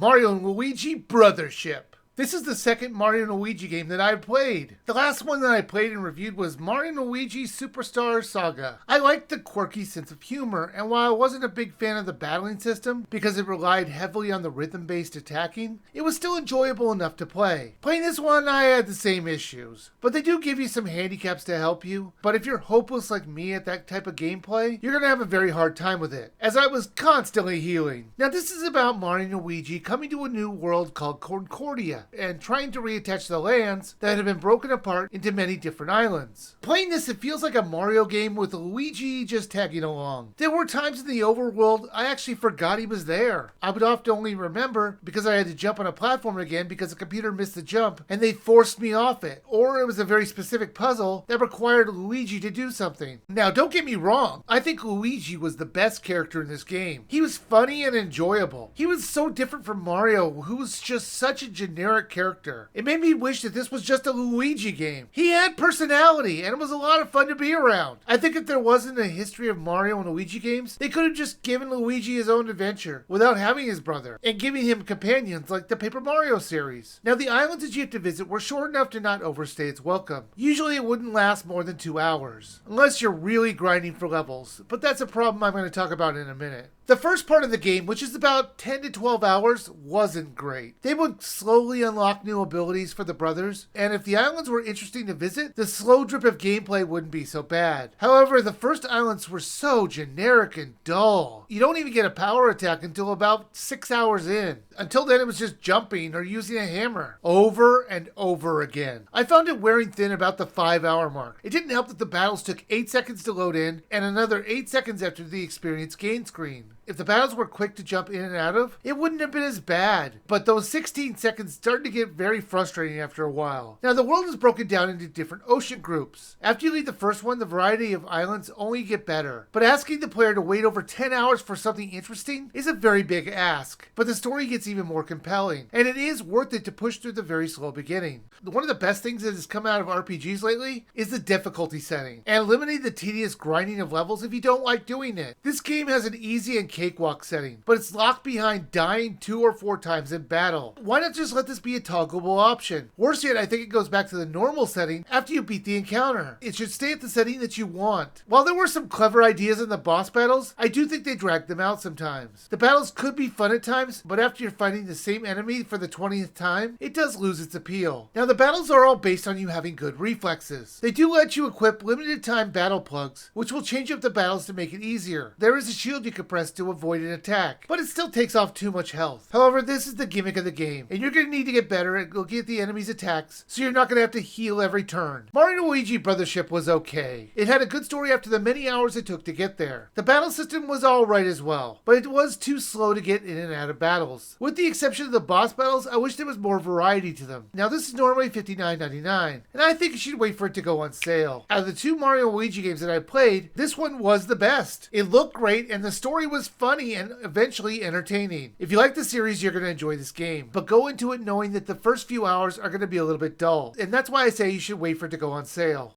Mario and Luigi Brothership. This is the second Mario & Luigi game that I've played. The last one that I played and reviewed was Mario & Luigi Superstar Saga. I liked the quirky sense of humor, and while I wasn't a big fan of the battling system because it relied heavily on the rhythm-based attacking, it was still enjoyable enough to play. Playing this one, I had the same issues, but they do give you some handicaps to help you. But if you're hopeless like me at that type of gameplay, you're gonna have a very hard time with it, as I was constantly healing. Now this is about Mario and Luigi coming to a new world called Concordia, and trying to reattach the lands that have been broken apart into many different islands. Playing this, it feels like a Mario game with Luigi just tagging along. There were times in the overworld I actually forgot he was there. I would often only remember because I had to jump on a platform again because the computer missed the jump and they forced me off it, or it was a very specific puzzle that required Luigi to do something. Now don't get me wrong, I think Luigi was the best character in this game. He was funny and enjoyable. He was so different from Mario, who was just such a generic character. It made me wish that this was just a Luigi game. He had personality and it was a lot of fun to be around. I think if there wasn't a history of Mario and Luigi games, they could have just given Luigi his own adventure without having his brother and giving him companions like the Paper Mario series. Now the islands that you have to visit were short enough to not overstay its welcome. Usually it wouldn't last more than 2 hours, unless you're really grinding for levels, but that's a problem I'm going to talk about in a minute. The first part of the game, which is about 10 to 12 hours, wasn't great. They would slowly unlock new abilities for the brothers, and if the islands were interesting to visit, the slow drip of gameplay wouldn't be so bad. However, the first islands were so generic and dull. You don't even get a power attack until about 6 hours in. Until then, it was just jumping or using a hammer over and over again. I found it wearing thin about the 5-hour mark. It didn't help that the battles took 8 seconds to load in and another 8 seconds after the experience gain screen. If the battles were quick to jump in and out of, it wouldn't have been as bad, but those 16 seconds started to get very frustrating after a while. Now the world is broken down into different ocean groups. After you leave the first one, the variety of islands only get better, but asking the player to wait over 10 hours for something interesting is a very big ask. But the story gets even more compelling, and it is worth it to push through the very slow beginning. One of the best things that has come out of RPGs lately is the difficulty setting, and eliminating the tedious grinding of levels if you don't like doing it. This game has an easy and cakewalk setting, but it's locked behind dying 2 or 4 times in battle. Why not just let this be a toggleable option? Worse yet, I think it goes back to the normal setting after you beat the encounter. It should stay at the setting that you want. While there were some clever ideas in the boss battles, I do think they dragged them out sometimes. The battles could be fun at times, but after you're fighting the same enemy for the 20th time, it does lose its appeal. Now the battles are all based on you having good reflexes. They do let you equip limited time battle plugs, which will change up the battles to make it easier. There is a shield you can press to avoid an attack, but it still takes off too much health. However, this is the gimmick of the game, and you're going to need to get better at looking at the enemy's attacks, so you're not going to have to heal every turn. Mario & Luigi Brothership was okay. It had a good story after the many hours it took to get there. The battle system was alright as well, but it was too slow to get in and out of battles. With the exception of the boss battles, I wish there was more variety to them. Now this is normally $59.99, and I think you should wait for it to go on sale. Out of the 2 Mario & Luigi games that I played, this one was the best. It looked great, and the story was funny and eventually entertaining. If you like the series, you're going to enjoy this game, but go into it knowing that the first few hours are going to be a little bit dull, and that's why I say you should wait for it to go on sale.